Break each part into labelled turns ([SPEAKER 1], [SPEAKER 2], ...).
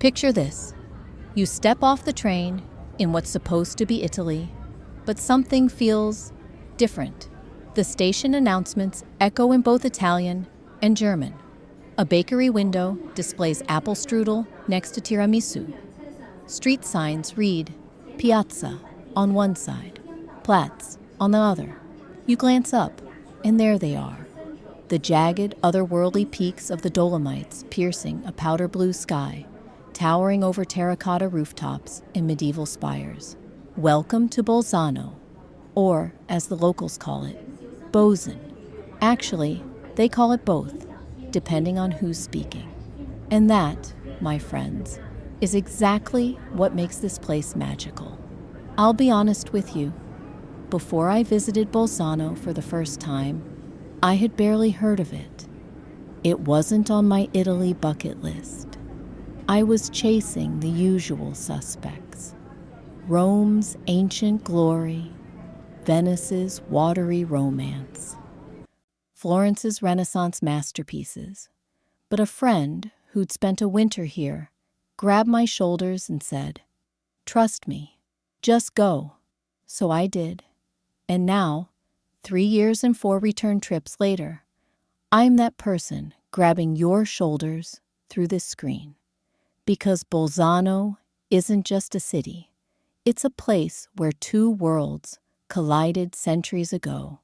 [SPEAKER 1] Picture this. You step off the train in what's supposed to be Italy, but something feels different. The station announcements echo in both Italian and German. A bakery window displays apple strudel next to tiramisu. Street signs read Piazza on one side, Platz on the other. You glance up, and there they are. The jagged, otherworldly peaks of the Dolomites piercing a powder blue sky, towering over terracotta rooftops and medieval spires. Welcome to Bolzano, or, as the locals call it, Bozen. Actually, they call it both, depending on who's speaking. And that, my friends, is exactly what makes this place magical. I'll be honest with you. Before I visited Bolzano for the first time, I had barely heard of it. It wasn't on my Italy bucket list. I was chasing the usual suspects. Rome's ancient glory, Venice's watery romance, Florence's Renaissance masterpieces. But a friend who'd spent a winter here grabbed my shoulders and said, "Trust me, just go." So I did. And now, 3 years and 4 return trips later, I'm that person grabbing your shoulders through this screen. Because Bolzano isn't just a city. It's a place where two worlds collided centuries ago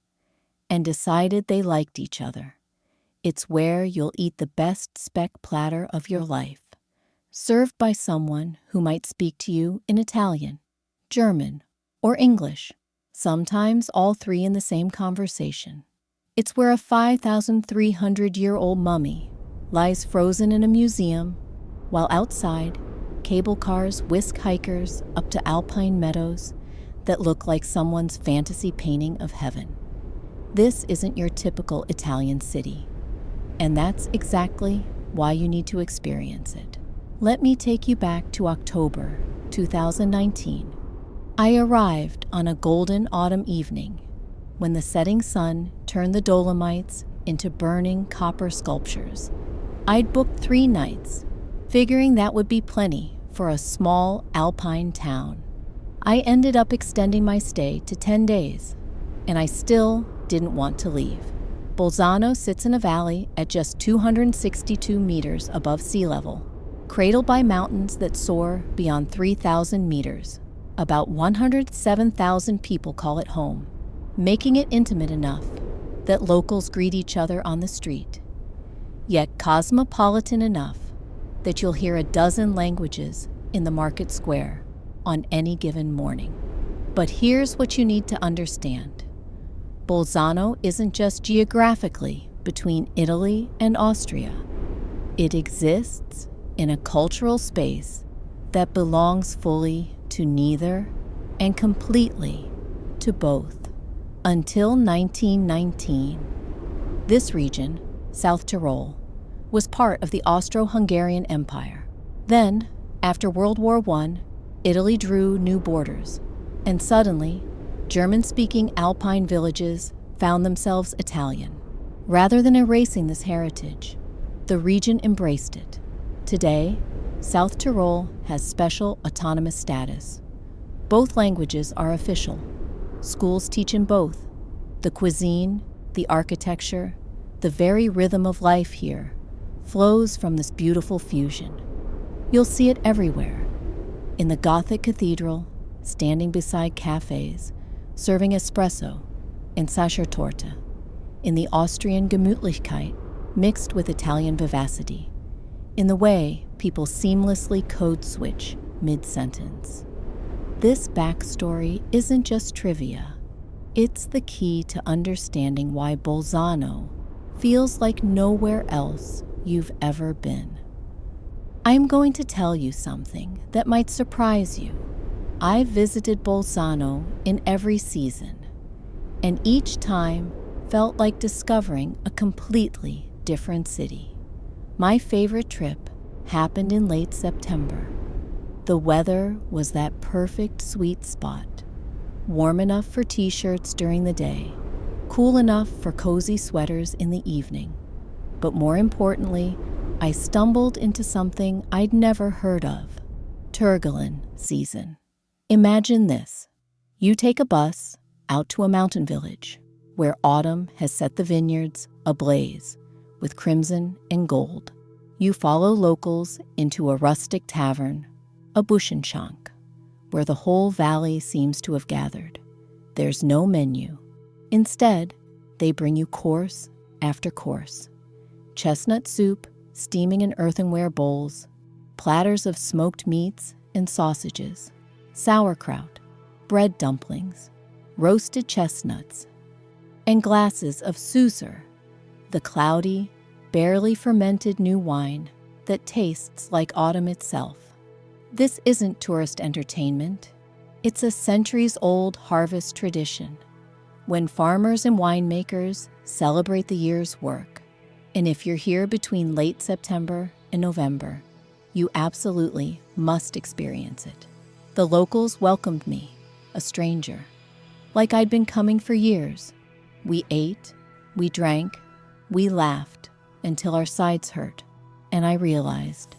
[SPEAKER 1] and decided they liked each other. It's where you'll eat the best speck platter of your life, served by someone who might speak to you in Italian, German, or English, sometimes all three in the same conversation. It's where a 5,300-year-old mummy lies frozen in a museum, while outside, cable cars whisk hikers up to alpine meadows that look like someone's fantasy painting of heaven. This isn't your typical Italian city, and that's exactly why you need to experience it. Let me take you back to October 2019. I arrived on a golden autumn evening when the setting sun turned the Dolomites into burning copper sculptures. I'd booked 3 nights, figuring that would be plenty for a small alpine town. I ended up extending my stay to 10 days, and I still didn't want to leave. Bolzano sits in a valley at just 262 meters above sea level, cradled by mountains that soar beyond 3,000 meters. About 107,000 people call it home, making it intimate enough that locals greet each other on the street, yet cosmopolitan enough that you'll hear a dozen languages in the market square on any given morning. But here's what you need to understand. Bolzano isn't just geographically between Italy and Austria. It exists in a cultural space that belongs fully to neither and completely to both. Until 1919, this region, South Tyrol, was part of the Austro-Hungarian Empire. Then, after World War I, Italy drew new borders, and suddenly, German-speaking alpine villages found themselves Italian. Rather than erasing this heritage, the region embraced it. Today, South Tyrol has special autonomous status. Both languages are official. Schools teach in both. The cuisine, the architecture, the very rhythm of life here flows from this beautiful fusion. You'll see it everywhere. In the Gothic cathedral, standing beside cafés, serving espresso and Sachertorte. In the Austrian Gemütlichkeit, mixed with Italian vivacity. In the way people seamlessly code switch mid-sentence. This backstory isn't just trivia. It's the key to understanding why Bolzano feels like nowhere else you've ever been. I'm going to tell you something that might surprise you. I've visited Bolzano in every season, and each time felt like discovering a completely different city. My favorite trip happened in late September. The weather was that perfect sweet spot, warm enough for t-shirts during the day, cool enough for cozy sweaters in the evening, but more importantly, I stumbled into something I'd never heard of: Turgalin season. Imagine this. You take a bus out to a mountain village where autumn has set the vineyards ablaze with crimson and gold. You follow locals into a rustic tavern, a Buschenshank, where the whole valley seems to have gathered. There's no menu. Instead, they bring you course after course. Chestnut soup steaming in earthenware bowls, platters of smoked meats and sausages, sauerkraut, bread dumplings, roasted chestnuts, and glasses of Süßer, the cloudy, barely fermented new wine that tastes like autumn itself. This isn't tourist entertainment. It's a centuries-old harvest tradition, when farmers and winemakers celebrate the year's work. And if you're here between late September and November, you absolutely must experience it. The locals welcomed me, a stranger, like I'd been coming for years. We ate, we drank, we laughed until our sides hurt, and I realized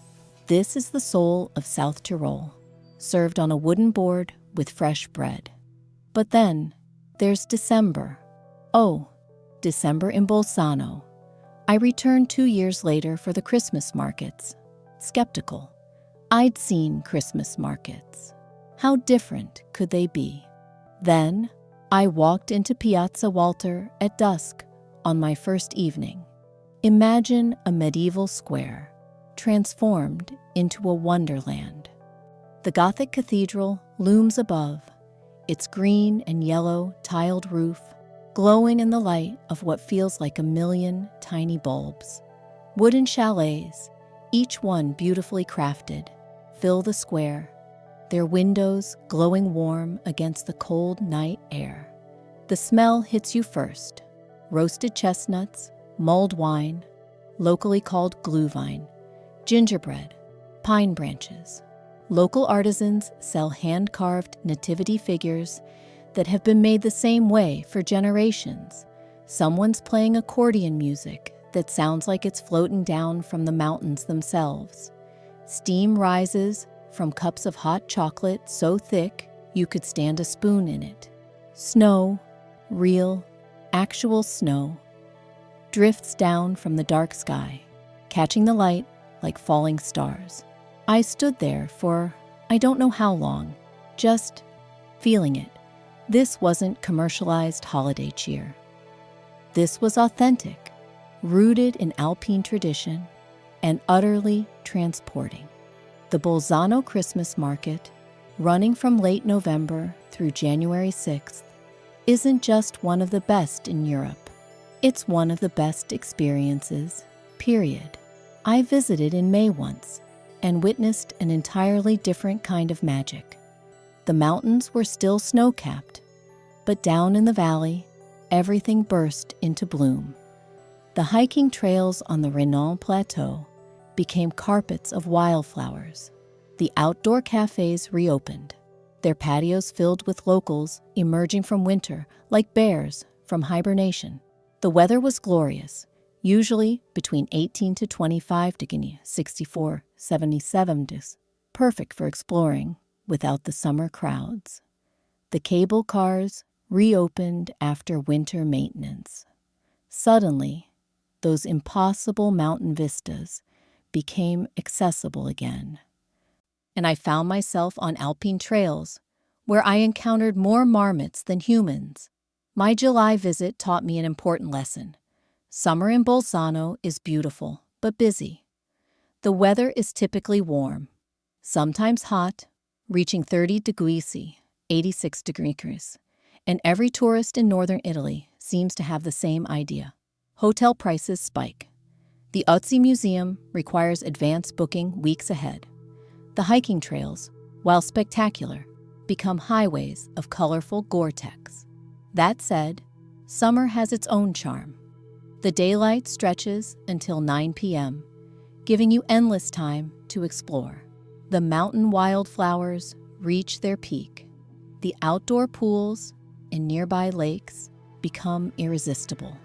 [SPEAKER 1] this is the soul of South Tyrol, served on a wooden board with fresh bread. But then there's December. Oh, December in Bolzano. I returned 2 years later for the Christmas markets. Skeptical. I'd seen Christmas markets. How different could they be? Then I walked into Piazza Walter at dusk on my first evening. Imagine a medieval square transformed into a wonderland. The Gothic cathedral looms above, its green and yellow tiled roof glowing in the light of what feels like a million tiny bulbs. Wooden chalets, each one beautifully crafted, fill the square, their windows glowing warm against the cold night air. The smell hits you first: roasted chestnuts, mulled wine, locally called glühwein, gingerbread, pine branches. Local artisans sell hand-carved nativity figures that have been made the same way for generations. Someone's playing accordion music that sounds like it's floating down from the mountains themselves. Steam rises from cups of hot chocolate so thick you could stand a spoon in it. Snow, real, actual snow, drifts down from the dark sky, catching the light like falling stars. I stood there for I don't know how long, just feeling it. This wasn't commercialized holiday cheer. This was authentic, rooted in Alpine tradition, and utterly transporting. The Bolzano Christmas market, running from late November through January 6th, isn't just one of the best in Europe. It's one of the best experiences, period. I visited in May once and witnessed an entirely different kind of magic. The mountains were still snow-capped, but down in the valley, everything burst into bloom. The hiking trails on the Renan Plateau became carpets of wildflowers. The outdoor cafés reopened, their patios filled with locals emerging from winter like bears from hibernation. The weather was glorious, usually between 18 to 25 degrees, 64, 77 degrees, perfect for exploring without the summer crowds. The cable cars reopened after winter maintenance. Suddenly, those impossible mountain vistas became accessible again. And I found myself on alpine trails where I encountered more marmots than humans. My July visit taught me an important lesson. Summer in Bolzano is beautiful, but busy. The weather is typically warm, sometimes hot, reaching 30 degrees, 86 degrees, and every tourist in northern Italy seems to have the same idea. Hotel prices spike. The Uffizi Museum requires advance booking weeks ahead. The hiking trails, while spectacular, become highways of colorful Gore-Tex. That said, summer has its own charm. The daylight stretches until 9 p.m., giving you endless time to explore. The mountain wildflowers reach their peak. The outdoor pools and nearby lakes become irresistible.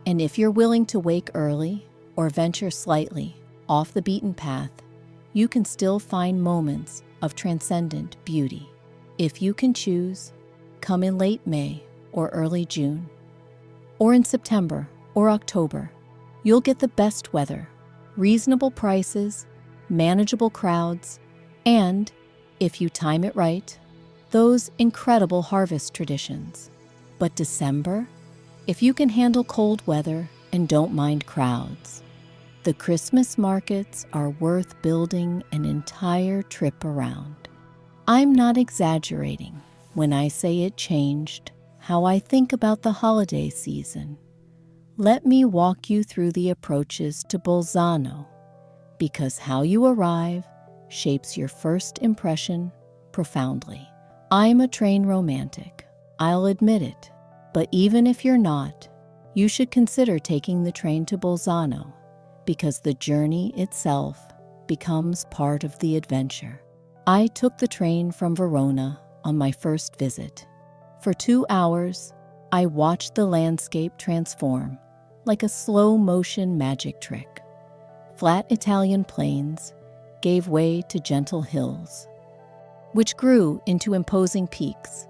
[SPEAKER 1] And if you're willing to wake early or venture slightly off the beaten path, you can still find moments of transcendent beauty. If you can choose, come in late May or early June, or in September or October. You'll get the best weather, reasonable prices, manageable crowds, and, if you time it right, those incredible harvest traditions. But December? If you can handle cold weather and don't mind crowds, the Christmas markets are worth building an entire trip around. I'm not exaggerating when I say it changed how I think about the holiday season. Let me walk you through the approaches to Bolzano, because how you arrive shapes your first impression profoundly. I'm a train romantic, I'll admit it, but even if you're not, you should consider taking the train to Bolzano, because the journey itself becomes part of the adventure. I took the train from Verona on my first visit. For 2 hours, I watched the landscape transform like a slow-motion magic trick. Flat Italian plains gave way to gentle hills, which grew into imposing peaks.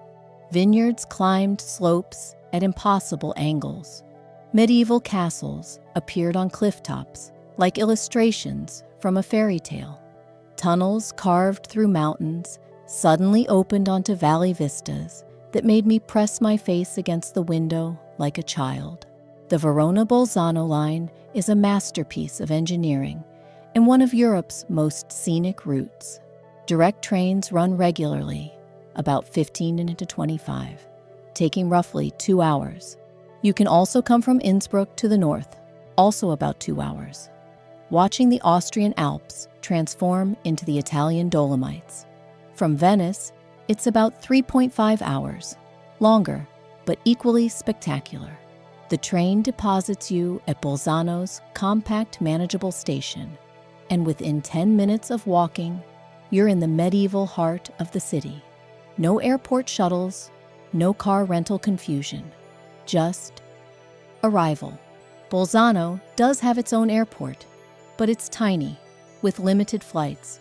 [SPEAKER 1] Vineyards climbed slopes at impossible angles. Medieval castles appeared on cliff tops like illustrations from a fairy tale. Tunnels carved through mountains suddenly opened onto valley vistas that made me press my face against the window like a child. The Verona-Bolzano line is a masterpiece of engineering and one of Europe's most scenic routes. Direct trains run regularly, about 15 into 25, taking roughly 2 hours. You can also come from Innsbruck to the north, also about 2 hours, watching the Austrian Alps transform into the Italian Dolomites. From Venice, it's about 3.5 hours, longer, but equally spectacular. The train deposits you at Bolzano's compact, manageable station, and within 10 minutes of walking, you're in the medieval heart of the city. No airport shuttles, no car rental confusion, just arrival. Bolzano does have its own airport, but it's tiny, with limited flights.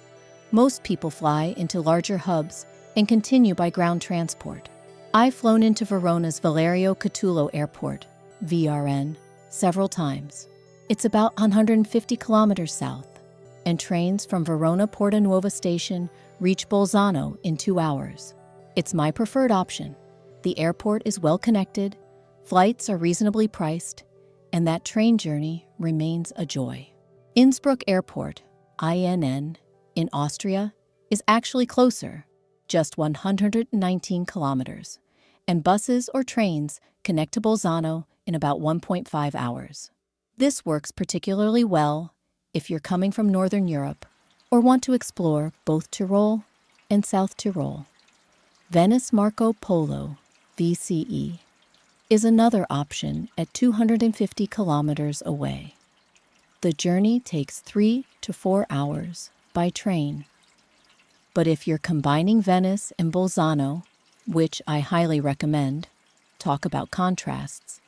[SPEAKER 1] Most people fly into larger hubs and continue by ground transport. I've flown into Verona's Valerio Catullo Airport, VRN, several times. It's about 150 kilometers south, and trains from Verona Porta Nuova station reach Bolzano in 2 hours. It's my preferred option. The airport is well connected, flights are reasonably priced, and that train journey remains a joy. Innsbruck Airport, INN, in Austria, is actually closer, just 119 kilometers, and buses or trains connect to Bolzano in about 1.5 hours. This works particularly well if you're coming from Northern Europe or want to explore both Tyrol and South Tyrol. Venice Marco Polo, VCE, is another option at 250 kilometers away. The journey takes 3 to 4 hours by train. But if you're combining Venice and Bolzano, which I highly recommend, talk about contrasts,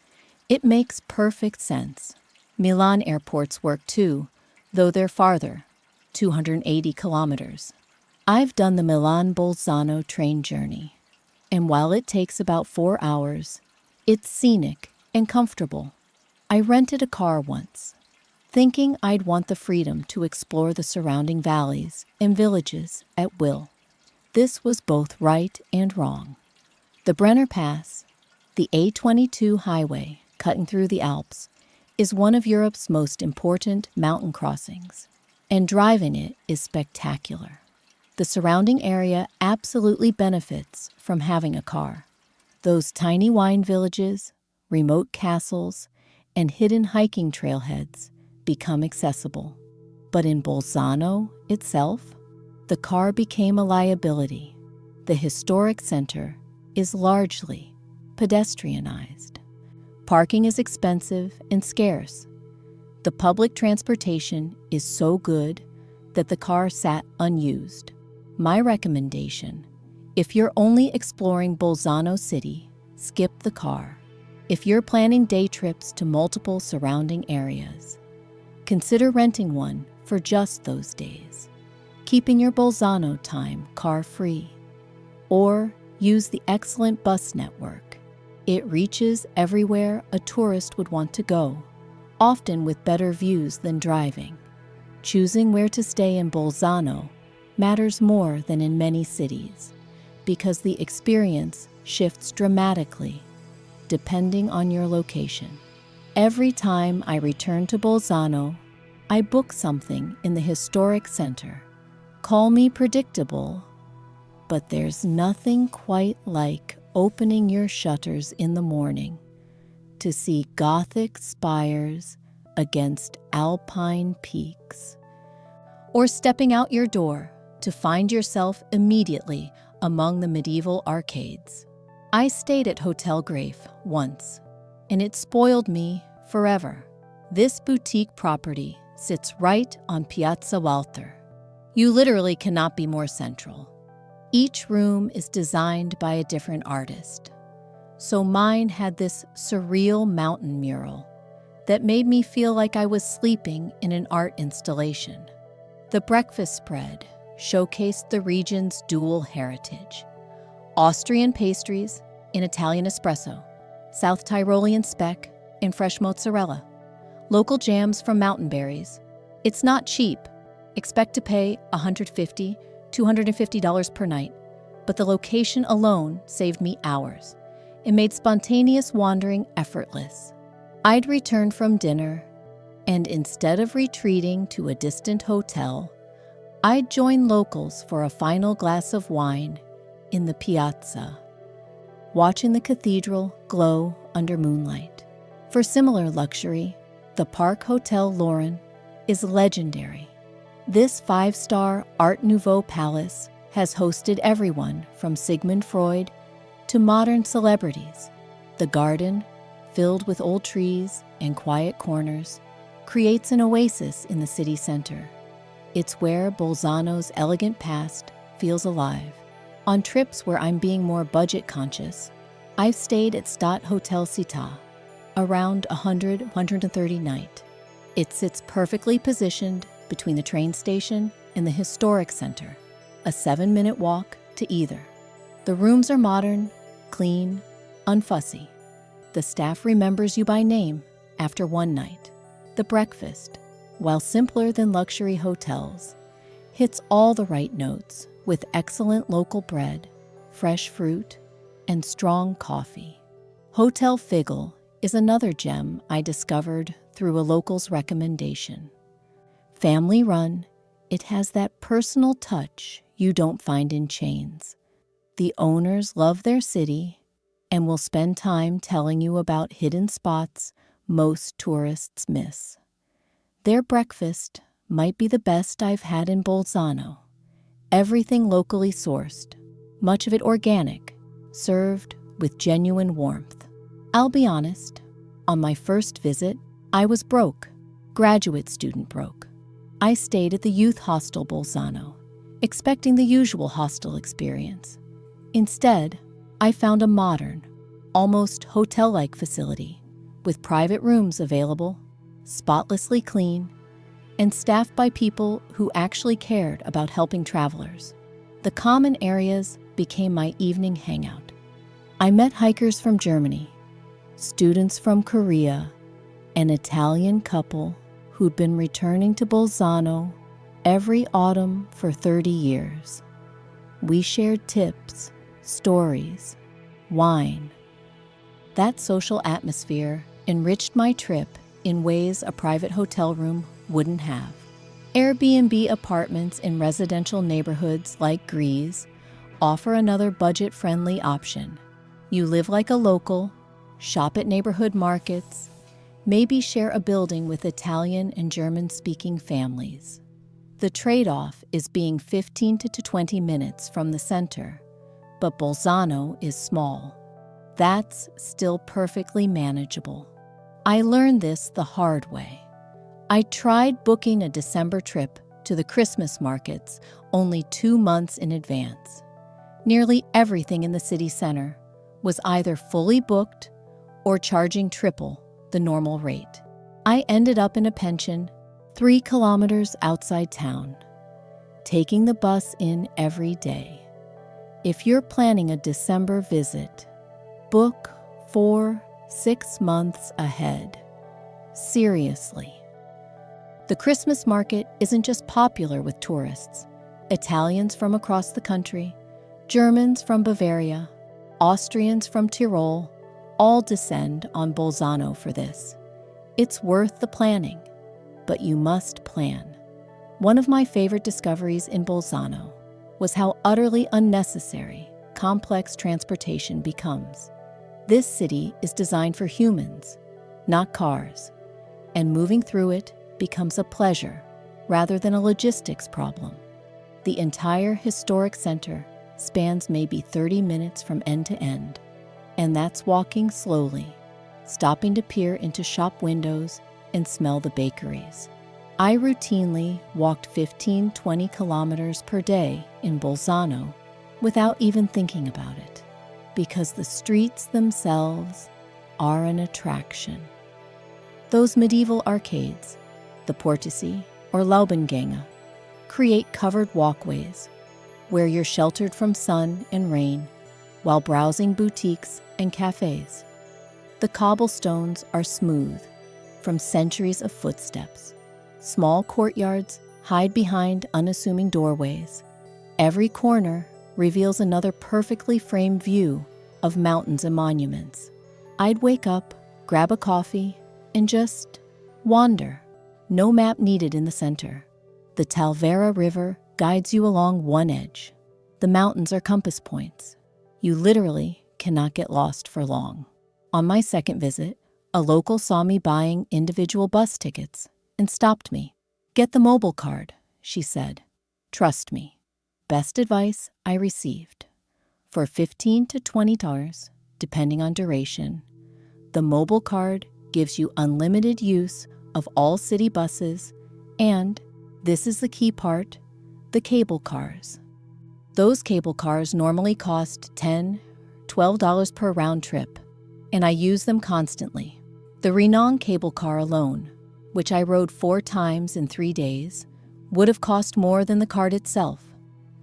[SPEAKER 1] it makes perfect sense. Milan airports work too, though they're farther, 280 kilometers. I've done the Milan-Bolzano train journey, and while it takes about 4 hours, it's scenic and comfortable. I rented a car once, thinking I'd want the freedom to explore the surrounding valleys and villages at will. This was both right and wrong. The Brenner Pass, the A22 highway cutting through the Alps, is one of Europe's most important mountain crossings, and driving it is spectacular. The surrounding area absolutely benefits from having a car. Those tiny wine villages, remote castles, and hidden hiking trailheads become accessible. But in Bolzano itself, the car became a liability. The historic center is largely pedestrianized. Parking is expensive and scarce. The public transportation is so good that the car sat unused. My recommendation: if you're only exploring Bolzano City, skip the car. If you're planning day trips to multiple surrounding areas, consider renting one for just those days, keeping your Bolzano time car-free. Or use the excellent bus network. It reaches everywhere a tourist would want to go, often with better views than driving. Choosing where to stay in Bolzano matters more than in many cities, because the experience shifts dramatically depending on your location. Every time I return to Bolzano, I book something in the historic center. Call me predictable, but there's nothing quite like opening your shutters in the morning to see Gothic spires against alpine peaks, or stepping out your door to find yourself immediately among the medieval arcades. I stayed at Hotel Grafe once, and it spoiled me forever. This boutique property sits right on Piazza Walter. You literally cannot be more central. Each room is designed by a different artist. So mine had this surreal mountain mural that made me feel like I was sleeping in an art installation. The breakfast spread showcased the region's dual heritage: Austrian pastries and Italian espresso, South Tyrolean speck and fresh mozzarella, local jams from mountain berries. It's not cheap. Expect to pay $150, $250 per night, but the location alone saved me hours. It made spontaneous wandering effortless. I'd return from dinner, and instead of retreating to a distant hotel, I'd join locals for a final glass of wine in the piazza, watching the cathedral glow under moonlight. For similar luxury, the Park Hotel Lauren is legendary. This 5-star Art Nouveau palace has hosted everyone from Sigmund Freud to modern celebrities. The garden, filled with old trees and quiet corners, creates an oasis in the city center. It's where Bolzano's elegant past feels alive. On trips where I'm being more budget conscious, I've stayed at Stadt Hotel Città, around $130 night. It sits perfectly positioned between the train station and the historic center, a 7-minute walk to either. The rooms are modern, clean, unfussy. The staff remembers you by name after one night. The breakfast, while simpler than luxury hotels, hits all the right notes with excellent local bread, fresh fruit, and strong coffee. Hotel Figel is another gem I discovered through a local's recommendation. Family run, it has that personal touch you don't find in chains. The owners love their city and will spend time telling you about hidden spots most tourists miss. Their breakfast might be the best I've had in Bolzano. Everything locally sourced, much of it organic, served with genuine warmth. I'll be honest, on my first visit, I was broke, graduate student broke. I stayed at the youth hostel Bolzano, expecting the usual hostel experience. Instead, I found a modern, almost hotel-like facility with private rooms available, spotlessly clean, and staffed by people who actually cared about helping travelers. The common areas became my evening hangout. I met hikers from Germany, students from Korea, an Italian couple who'd been returning to Bolzano every autumn for 30 years. We shared tips, stories, wine. That social atmosphere enriched my trip in ways a private hotel room wouldn't have. Airbnb apartments in residential neighborhoods like Greece offer another budget-friendly option. You live like a local, shop at neighborhood markets, maybe share a building with Italian and German-speaking families. The trade-off is being 15 to 20 minutes from the center, but Bolzano is small. That's still perfectly manageable. I learned this the hard way. I tried booking a December trip to the Christmas markets only 2 months in advance. Nearly everything in the city center was either fully booked or charging triple the normal rate. I ended up in a pension 3 kilometers outside town, taking the bus in every day. If you're planning a December visit, book 4-6 months ahead. Seriously. The Christmas market isn't just popular with tourists. Italians from across the country, Germans from Bavaria, Austrians from Tyrol, all descend on Bolzano for this. It's worth the planning, but you must plan. One of my favorite discoveries in Bolzano was how utterly unnecessary complex transportation becomes. This city is designed for humans, not cars, and moving through it becomes a pleasure rather than a logistics problem. The entire historic center spans maybe 30 minutes from end to end, and that's walking slowly, stopping to peer into shop windows and smell the bakeries. I routinely walked 15-20 kilometers per day in Bolzano without even thinking about it, because the streets themselves are an attraction. Those medieval arcades, the Portici or Laubengänge, create covered walkways where you're sheltered from sun and rain while browsing boutiques and cafés. The cobblestones are smooth from centuries of footsteps. Small courtyards hide behind unassuming doorways. Every corner reveals another perfectly framed view of mountains and monuments. I'd wake up, grab a coffee, and just wander. No map needed in the center. The Talvera River guides you along one edge. The mountains are compass points. You literally cannot get lost for long. On my second visit, a local saw me buying individual bus tickets and stopped me. "Get the mobile card," she said. "Trust me." Best advice I received. For $15 to $20, depending on duration, the mobile card gives you unlimited use of all city buses and, this is the key part, the cable cars. Those cable cars normally cost $10, $12 per round trip, and I use them constantly. The Renon cable car alone, which I rode 4 times in 3 days, would have cost more than the card itself.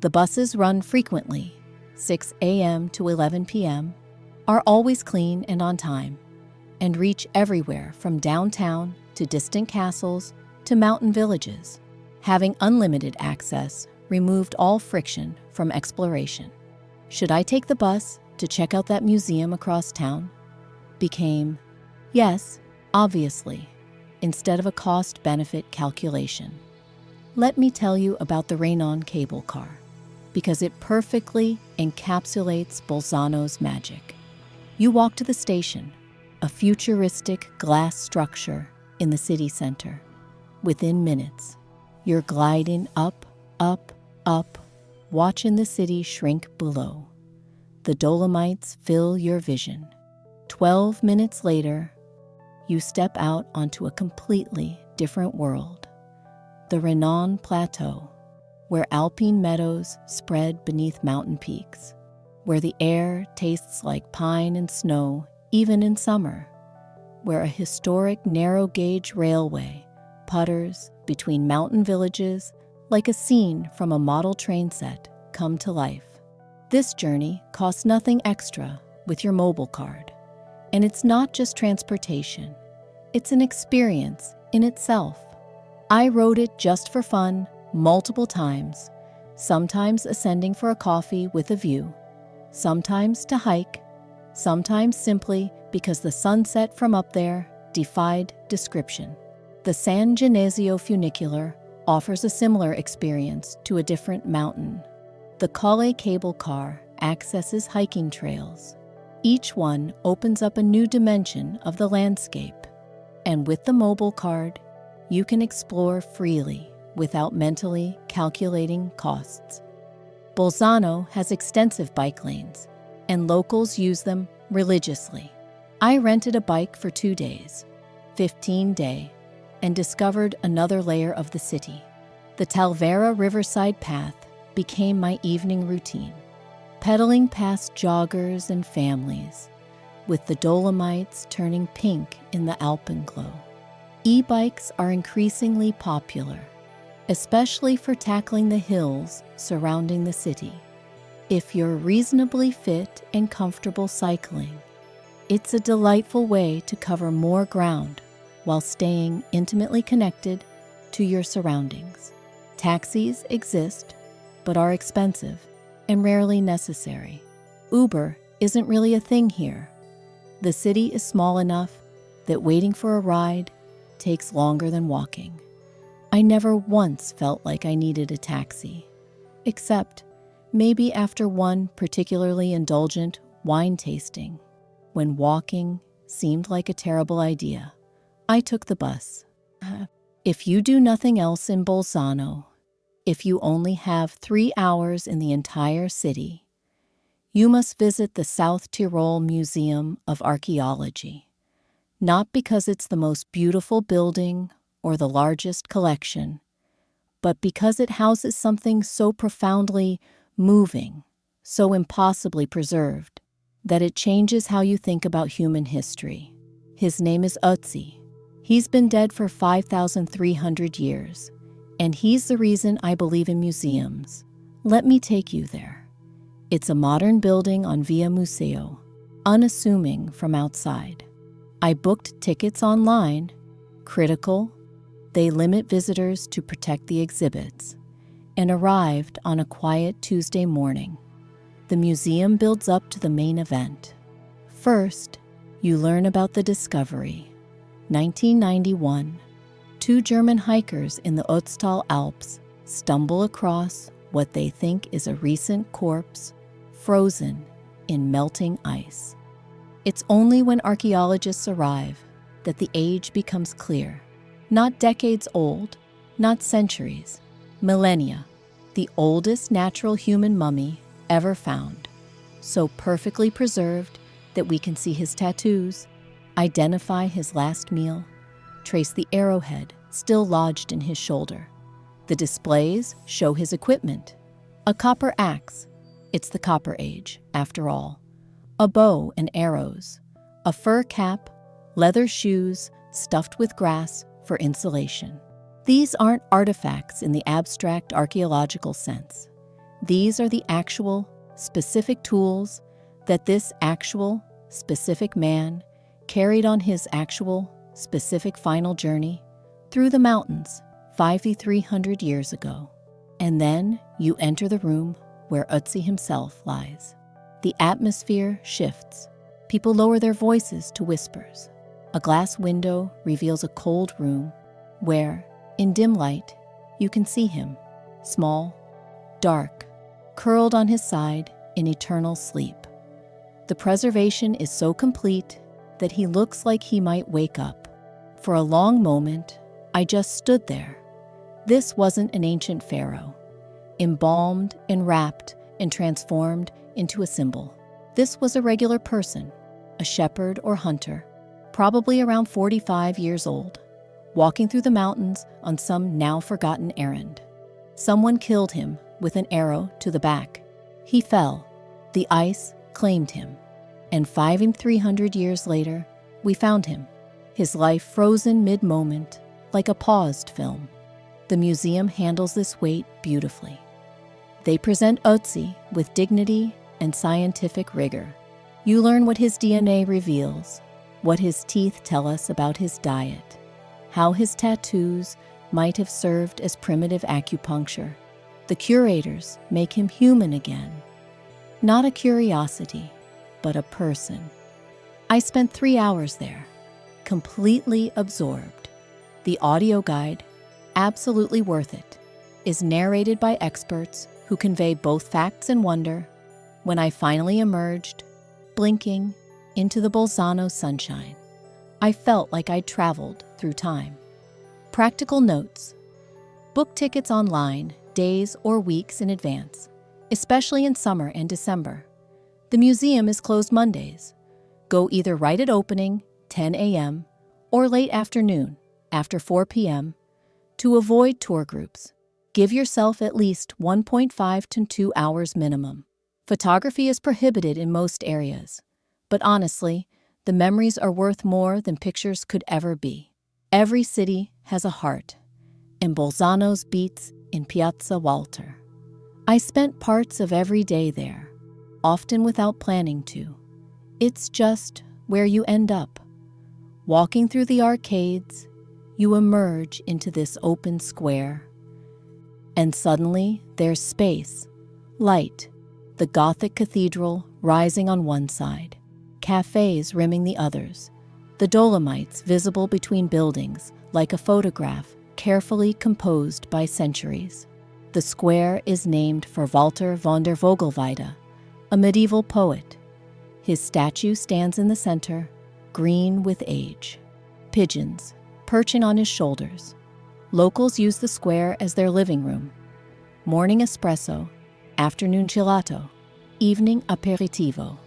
[SPEAKER 1] The buses run frequently, 6 a.m. to 11 p.m., are always clean and on time, and reach everywhere from downtown to distant castles to mountain villages. Having unlimited access removed all friction from exploration. Should I take the bus to check out that museum across town? Became, yes, obviously, instead of a cost-benefit calculation. Let me tell you about the Renon cable car, because it perfectly encapsulates Bolzano's magic. You walk to the station, a futuristic glass structure in the city center. Within minutes, you're gliding up, up, up, watching the city shrink below. The Dolomites fill your vision. 12 minutes later, you step out onto a completely different world. The Renon Plateau, where alpine meadows spread beneath mountain peaks, where the air tastes like pine and snow even in summer, where a historic narrow-gauge railway putters between mountain villages like a scene from a model train set come to life. This journey costs nothing extra with your mobile card. And it's not just transportation, it's an experience in itself. I rode it just for fun multiple times, sometimes ascending for a coffee with a view, sometimes to hike, sometimes simply because the sunset from up there defied description. The San Genesio funicular offers a similar experience to a different mountain. The Colle cable car accesses hiking trails. Each one opens up a new dimension of the landscape. And with the mobile card, you can explore freely without mentally calculating costs. Bolzano has extensive bike lanes, and locals use them religiously. I rented a bike for 2 days, 15-day, and discovered another layer of the city. The Talvera Riverside Path became my evening routine, pedaling past joggers and families, with the Dolomites turning pink in the alpenglow. E-bikes are increasingly popular, especially for tackling the hills surrounding the city. If you're reasonably fit and comfortable cycling, it's a delightful way to cover more ground while staying intimately connected to your surroundings. Taxis exist, but are expensive and rarely necessary. Uber isn't really a thing here. The city is small enough that waiting for a ride takes longer than walking. I never once felt like I needed a taxi, except maybe after one particularly indulgent wine tasting, when walking seemed like a terrible idea. I took the bus. If you do nothing else in Bolzano, if you only have 3 hours in the entire city, you must visit the South Tyrol Museum of Archaeology. Not because it's the most beautiful building or the largest collection, but because it houses something so profoundly moving, so impossibly preserved, that it changes how you think about human history. His name is Ötzi. He's been dead for 5,300 years, and he's the reason I believe in museums. Let me take you there. It's a modern building on Via Museo, unassuming from outside. I booked tickets online, critical. They limit visitors to protect the exhibits, and arrived on a quiet Tuesday morning. The museum builds up to the main event. First, you learn about the discovery. 1991, 2 German hikers in the Ötztal Alps stumble across what they think is a recent corpse, frozen in melting ice. It's only when archaeologists arrive that the age becomes clear. Not decades old, not centuries, millennia. The oldest natural human mummy ever found, so perfectly preserved that we can see his tattoos, identify his last meal, trace the arrowhead still lodged in his shoulder. The displays show his equipment. A copper axe. It's the Copper Age, after all. A bow and arrows. A fur cap. Leather shoes stuffed with grass for insulation. These aren't artifacts in the abstract archaeological sense. These are the actual, specific tools that this actual, specific man carried on his actual, specific final journey through the mountains 5,300 years ago. And then you enter the room where Ötzi himself lies. The atmosphere shifts. People lower their voices to whispers. A glass window reveals a cold room where, in dim light, you can see him, small, dark, curled on his side in eternal sleep. The preservation is so complete that he looks like he might wake up. For a long moment, I just stood there. This wasn't an ancient pharaoh, embalmed and wrapped and transformed into a symbol. This was a regular person, a shepherd or hunter, probably around 45 years old, walking through the mountains on some now-forgotten errand. Someone killed him with an arrow to the back. He fell. The ice claimed him. And 5,300 years later, we found him, his life frozen mid-moment, like a paused film. The museum handles this weight beautifully. They present Ötzi with dignity and scientific rigor. You learn what his DNA reveals, what his teeth tell us about his diet, how his tattoos might have served as primitive acupuncture. The curators make him human again. Not a curiosity, but a person. I spent 3 hours there, completely absorbed. The audio guide, absolutely worth it, is narrated by experts who convey both facts and wonder. When I finally emerged, blinking, into the Bolzano sunshine, I felt like I'd traveled through time. Practical notes. Book tickets online days or weeks in advance, especially in summer and December. The museum is closed Mondays. Go either right at opening, 10 a.m., or late afternoon, after 4 p.m., to avoid tour groups. Give yourself at least 1.5 to 2 hours minimum. Photography is prohibited in most areas, but honestly, the memories are worth more than pictures could ever be. Every city has a heart, and Bolzano's beats in Piazza Walter. I spent parts of every day there, often without planning to. It's just where you end up. Walking through the arcades, you emerge into this open square. And suddenly, there's space, light, the Gothic cathedral rising on one side, cafés rimming the others, the Dolomites visible between buildings like a photograph carefully composed by centuries. The square is named for Walter von der Vogelweide, a medieval poet. His statue stands in the center, green with age. Pigeons, perching on his shoulders. Locals use the square as their living room. Morning espresso, afternoon gelato, evening aperitivo.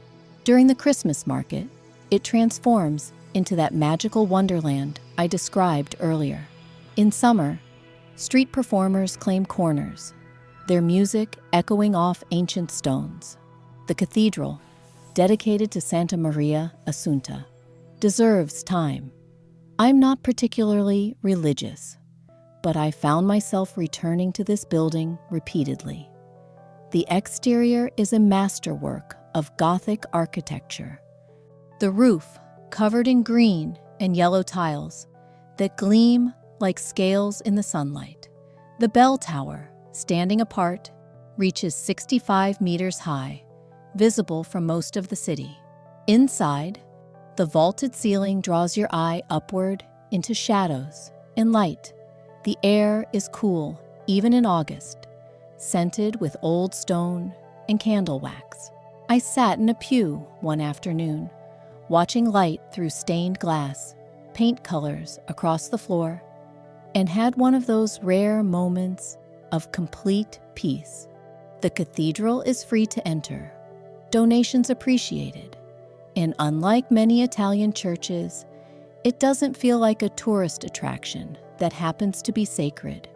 [SPEAKER 1] During the Christmas market, it transforms into that magical wonderland I described earlier. In summer, street performers claim corners, their music echoing off ancient stones. The cathedral, dedicated to Santa Maria Assunta, deserves time. I'm not particularly religious, but I found myself returning to this building repeatedly. The exterior is a masterwork of Gothic architecture. The roof, covered in green and yellow tiles that gleam like scales in the sunlight. The bell tower, standing apart, reaches 65 meters high, visible from most of the city. Inside, the vaulted ceiling draws your eye upward into shadows and light. The air is cool, even in August, scented with old stone and candle wax. I sat in a pew one afternoon, watching light through stained glass, paint colors across the floor, and had one of those rare moments of complete peace. The cathedral is free to enter, donations appreciated, and unlike many Italian churches, it doesn't feel like a tourist attraction that happens to be sacred.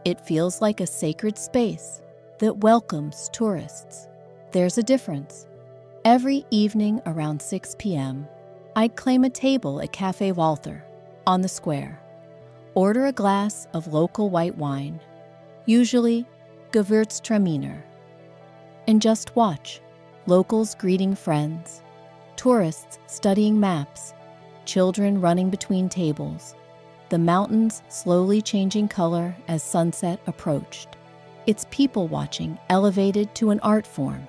[SPEAKER 1] It feels like a sacred space that welcomes tourists. There's a difference. Every evening around 6 p.m., I'd claim a table at Café Walther on the square, order a glass of local white wine, usually Gewürztraminer, and just watch. Locals greeting friends, tourists studying maps, children running between tables, the mountains slowly changing color as sunset approached. It's people watching elevated to an art form,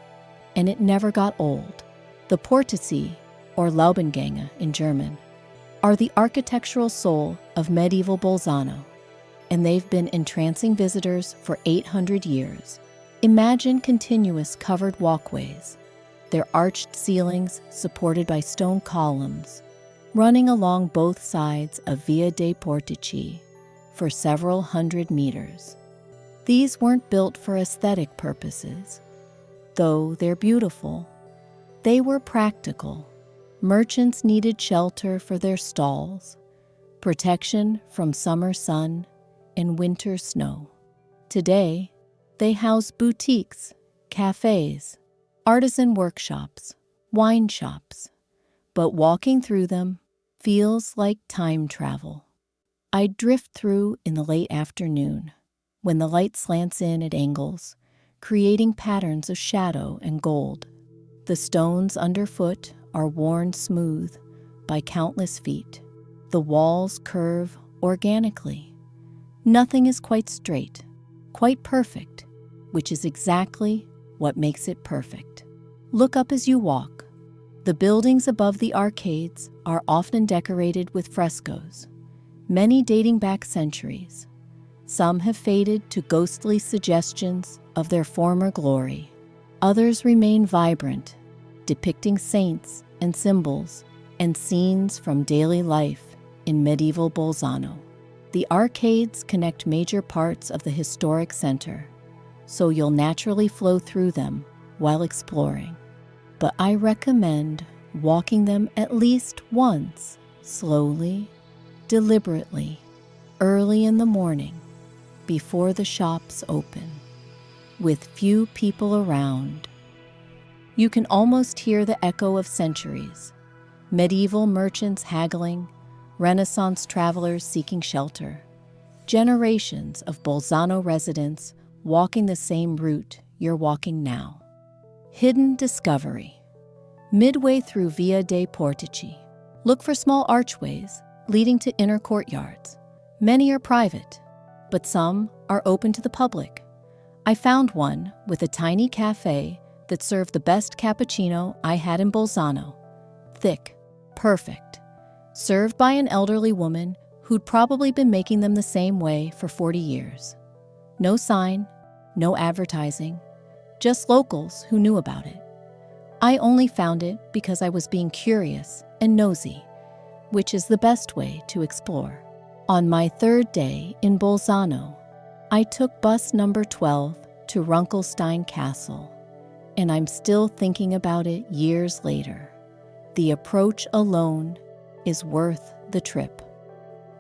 [SPEAKER 1] and it never got old. The Portici, or Laubengänge in German, are the architectural soul of medieval Bolzano, and they've been entrancing visitors for 800 years. Imagine continuous covered walkways, their arched ceilings supported by stone columns, running along both sides of Via dei Portici for several hundred meters. These weren't built for aesthetic purposes, though they're beautiful. They were practical. Merchants needed shelter for their stalls, protection from summer sun and winter snow. Today, they house boutiques, cafes, artisan workshops, wine shops, but walking through them feels like time travel. I drift through in the late afternoon, when the light slants in at angles, creating patterns of shadow and gold. The stones underfoot are worn smooth by countless feet. The walls curve organically. Nothing is quite straight, quite perfect, which is exactly what makes it perfect. Look up as you walk. The buildings above the arcades are often decorated with frescoes, many dating back centuries. Some have faded to ghostly suggestions of their former glory. Others remain vibrant, depicting saints and symbols and scenes from daily life in medieval Bolzano. The arcades connect major parts of the historic center, so you'll naturally flow through them while exploring. But I recommend walking them at least once, slowly, deliberately, early in the morning, before the shops open, with few people around. You can almost hear the echo of centuries, medieval merchants haggling, Renaissance travelers seeking shelter, generations of Bolzano residents walking the same route you're walking now. Hidden discovery. Midway through Via dei Portici, look for small archways leading to inner courtyards. Many are private, but some are open to the public. I found one with a tiny cafe that served the best cappuccino I had in Bolzano. Thick, perfect, served by an elderly woman who'd probably been making them the same way for 40 years. No sign, no advertising, just locals who knew about it. I only found it because I was being curious and nosy, which is the best way to explore. On my third day in Bolzano, I took bus number 12 to Runkelstein Castle, and I'm still thinking about it years later. The approach alone is worth the trip.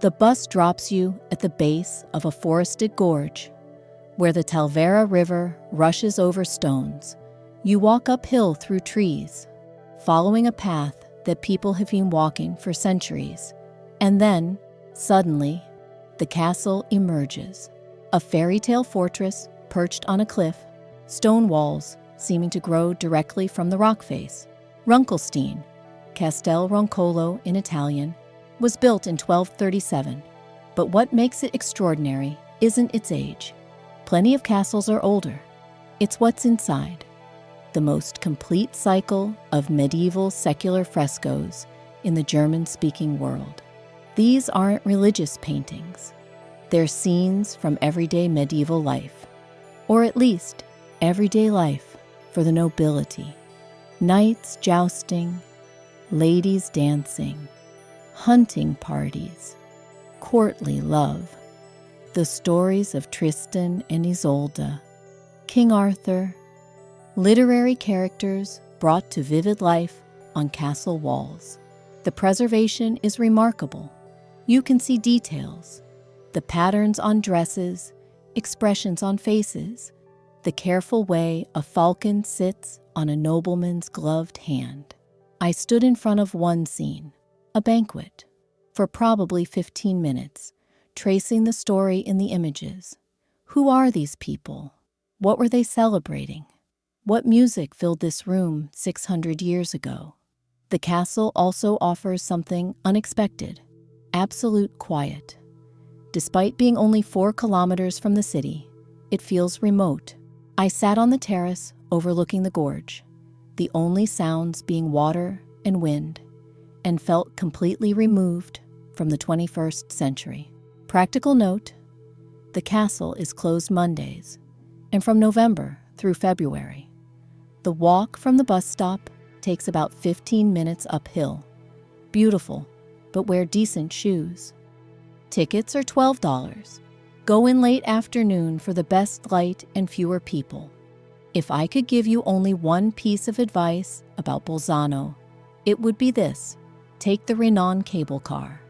[SPEAKER 1] The bus drops you at the base of a forested gorge, where the Talvera River rushes over stones. You walk uphill through trees, following a path that people have been walking for centuries, and then, suddenly, the castle emerges. A fairy tale fortress perched on a cliff, stone walls seeming to grow directly from the rock face. Runkelstein, Castel Roncolo in Italian, was built in 1237, but what makes it extraordinary isn't its age. Plenty of castles are older. It's what's inside. The most complete cycle of medieval secular frescoes in the German-speaking world. These aren't religious paintings. They're scenes from everyday medieval life, or at least everyday life for the nobility. Knights jousting, ladies dancing, hunting parties, courtly love, the stories of Tristan and Isolde, King Arthur, literary characters brought to vivid life on castle walls. The preservation is remarkable. You can see details, the patterns on dresses, expressions on faces, the careful way a falcon sits on a nobleman's gloved hand. I stood in front of one scene, a banquet, for probably 15 minutes, tracing the story in the images. Who are these people? What were they celebrating? What music filled this room 600 years ago? The castle also offers something unexpected, absolute quiet. Despite being only 4 kilometers from the city, it feels remote. I sat on the terrace overlooking the gorge, the only sounds being water and wind, and felt completely removed from the 21st century. Practical note, the castle is closed Mondays, and from November through February. The walk from the bus stop takes about 15 minutes uphill. Beautiful, but wear decent shoes. Tickets are $12. Go in late afternoon for the best light and fewer people. If I could give you only one piece of advice about Bolzano, it would be this: take the Renan cable car.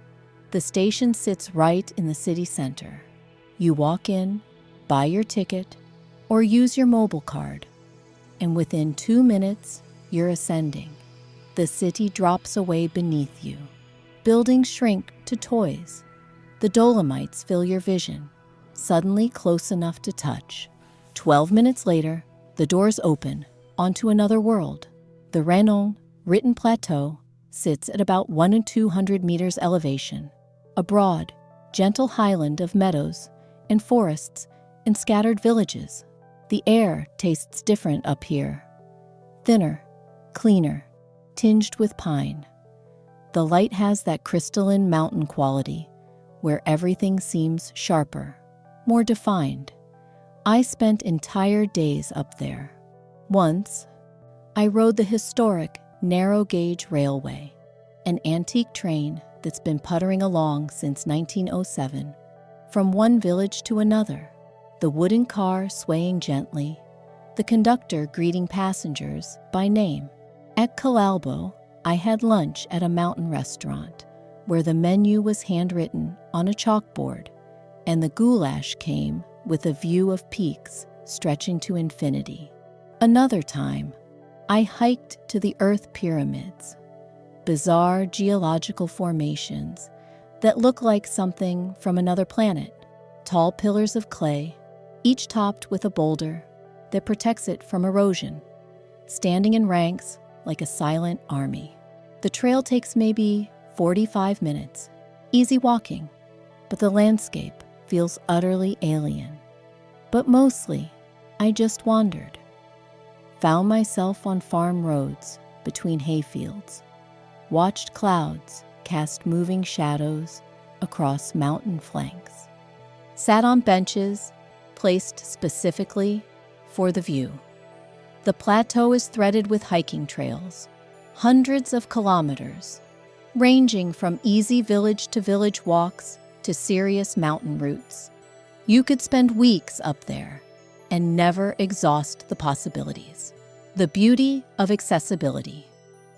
[SPEAKER 1] The station sits right in the city center. You walk in, buy your ticket, or use your mobile card, and within 2 minutes, you're ascending. The city drops away beneath you. Buildings shrink to toys. The Dolomites fill your vision, suddenly close enough to touch. 12 minutes later, the doors open onto another world. The Renan written plateau sits at about 100 to 200 meters elevation, a broad, gentle highland of meadows and forests and scattered villages. The air tastes different up here. Thinner, cleaner, tinged with pine. The light has that crystalline mountain quality, where everything seems sharper, more defined. I spent entire days up there. Once, I rode the historic narrow-gauge railway, an antique train that's been puttering along since 1907, from one village to another. The wooden car swaying gently, the conductor greeting passengers by name. At Calalbo, I had lunch at a mountain restaurant where the menu was handwritten on a chalkboard, and the goulash came with a view of peaks stretching to infinity. Another time, I hiked to the Earth pyramids, bizarre geological formations that look like something from another planet. Tall pillars of clay, each topped with a boulder that protects it from erosion, standing in ranks like a silent army. The trail takes maybe 45 minutes, easy walking, but the landscape feels utterly alien. But mostly, I just wandered. Found myself on farm roads between hayfields, watched clouds cast moving shadows across mountain flanks, sat on benches placed specifically for the view. The plateau is threaded with hiking trails, hundreds of kilometers, ranging from easy village-to-village walks to serious mountain routes. You could spend weeks up there and never exhaust the possibilities. The beauty of accessibility.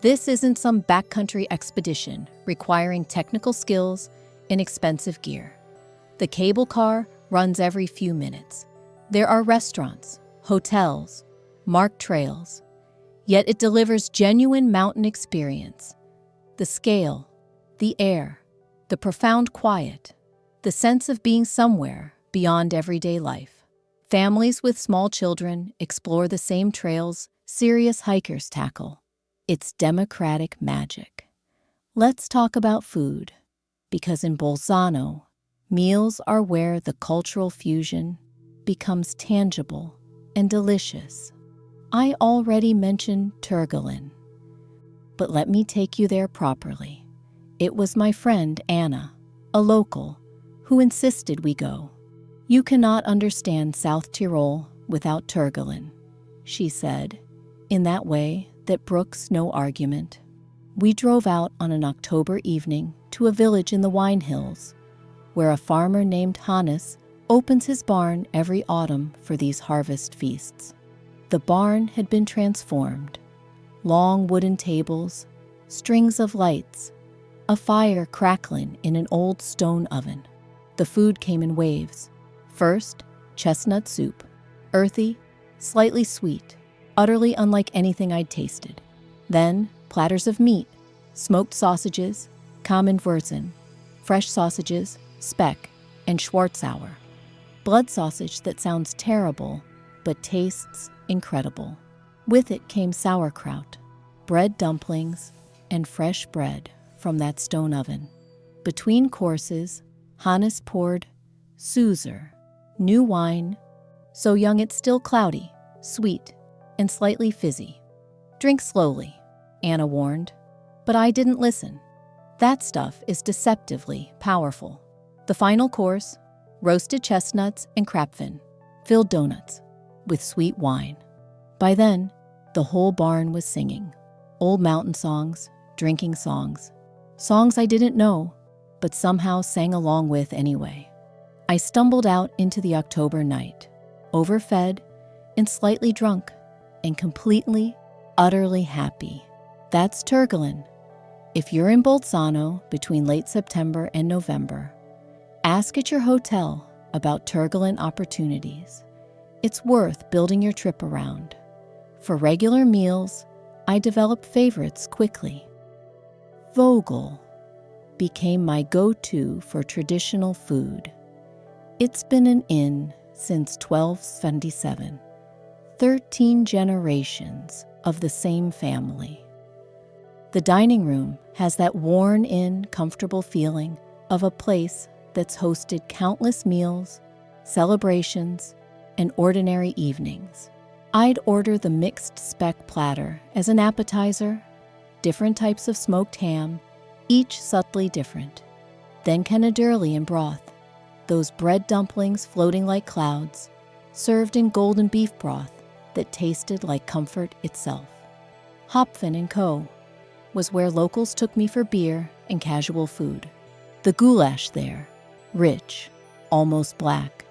[SPEAKER 1] This isn't some backcountry expedition requiring technical skills and expensive gear. The cable car runs every few minutes. There are restaurants, hotels, marked trails, yet it delivers genuine mountain experience. The scale, the air, the profound quiet, the sense of being somewhere beyond everyday life. Families with small children explore the same trails serious hikers tackle. It's democratic magic. Let's talk about food, because in Bolzano, meals are where the cultural fusion becomes tangible and delicious. I already mentioned Turgelin, but let me take you there properly. It was my friend Anna, a local, who insisted we go. You cannot understand South Tyrol without Turgelin, she said, in that way that brooks no argument. We drove out on an October evening to a village in the wine hills, where a farmer named Hannes opens his barn every autumn for these harvest feasts. The barn had been transformed. Long wooden tables, strings of lights, a fire crackling in an old stone oven. The food came in waves. First, chestnut soup, earthy, slightly sweet, utterly unlike anything I'd tasted. Then, platters of meat, smoked sausages, common Wurzen, fresh sausages, speck, and Schwarzauer. Blood sausage that sounds terrible, but tastes incredible. With it came sauerkraut, bread dumplings, and fresh bread from that stone oven. Between courses, Hannes poured Suzer, new wine, so young it's still cloudy, sweet, and slightly fizzy. Drink slowly, Anna warned, but I didn't listen. That stuff is deceptively powerful. The final course, roasted chestnuts and krapfen, filled donuts, with sweet wine. By then, the whole barn was singing. Old mountain songs, drinking songs. Songs I didn't know, but somehow sang along with anyway. I stumbled out into the October night, overfed and slightly drunk, and completely, utterly happy. That's Turgelin. If you're in Bolzano between late September and November, ask at your hotel about Turgelin opportunities. It's worth building your trip around. For regular meals, I developed favorites quickly. Vogel became my go-to for traditional food. It's been an inn since 1277, 13 generations of the same family. The dining room has that worn-in, comfortable feeling of a place that's hosted countless meals, celebrations, and ordinary evenings. I'd order the mixed speck platter as an appetizer, different types of smoked ham, each subtly different. Then canederli and broth, those bread dumplings floating like clouds, served in golden beef broth that tasted like comfort itself. Hopfen and Co. was where locals took me for beer and casual food. The goulash there, rich, almost black,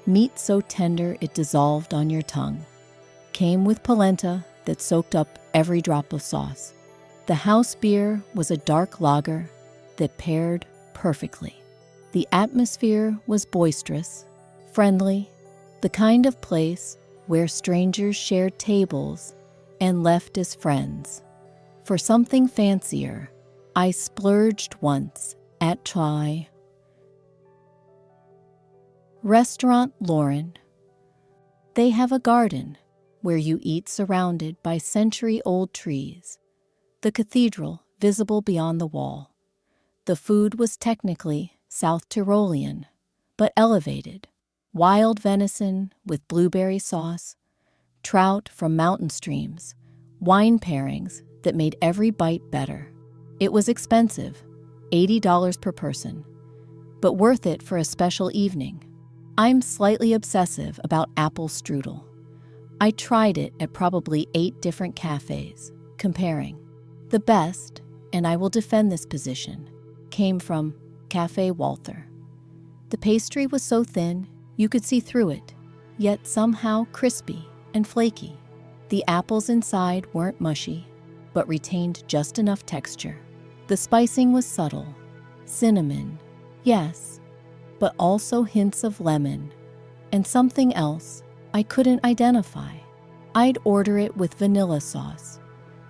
[SPEAKER 1] meat so tender it dissolved on your tongue, came with polenta that soaked up every drop of sauce. The house beer was a dark lager that paired perfectly. The atmosphere was boisterous, friendly, the kind of place where strangers shared tables and left as friends. For something fancier, I splurged once at Chai. Restaurant Lauren. They have a garden where you eat surrounded by century-old trees. The cathedral visible beyond the wall. The food was technically South Tyrolean, but elevated. Wild venison with blueberry sauce, trout from mountain streams, wine pairings that made every bite better. It was expensive, $80 per person, but worth it for a special evening. I'm slightly obsessive about apple strudel. I tried it at probably 8 different cafés, comparing. The best, and I will defend this position, came from Café Walther. The pastry was so thin you could see through it, yet somehow crispy and flaky. The apples inside weren't mushy, but retained just enough texture. The spicing was subtle. Cinnamon, yes, but also hints of lemon, and something else I couldn't identify. I'd order it with vanilla sauce,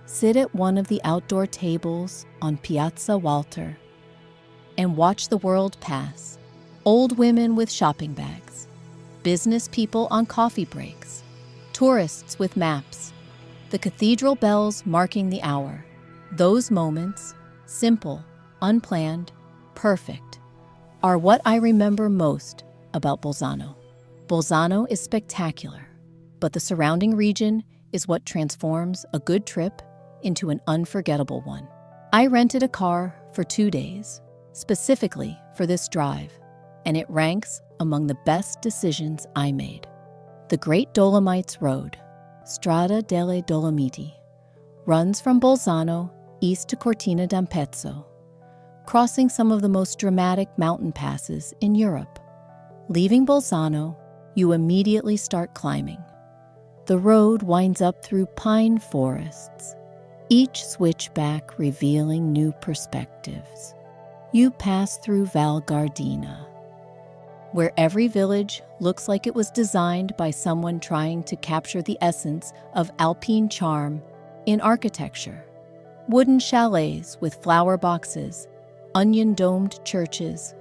[SPEAKER 1] sit at one of the outdoor tables on Piazza Walter, and watch the world pass. Old women with shopping bags, business people on coffee breaks, tourists with maps, the cathedral bells marking the hour. Those moments, simple, unplanned, perfect, are what I remember most about Bolzano. Bolzano is spectacular, but the surrounding region is what transforms a good trip into an unforgettable one. I rented a car for 2 days, specifically for this drive, and it ranks among the best decisions I made. The Great Dolomites Road, Strada delle Dolomiti, runs from Bolzano east to Cortina d'Ampezzo, crossing some of the most dramatic mountain passes in Europe. Leaving Bolzano, you immediately start climbing. The road winds up through pine forests, each switchback revealing new perspectives. You pass through Val Gardena, where every village looks like it was designed by someone trying to capture the essence of alpine charm in architecture. Wooden chalets with flower boxes, onion-domed churches,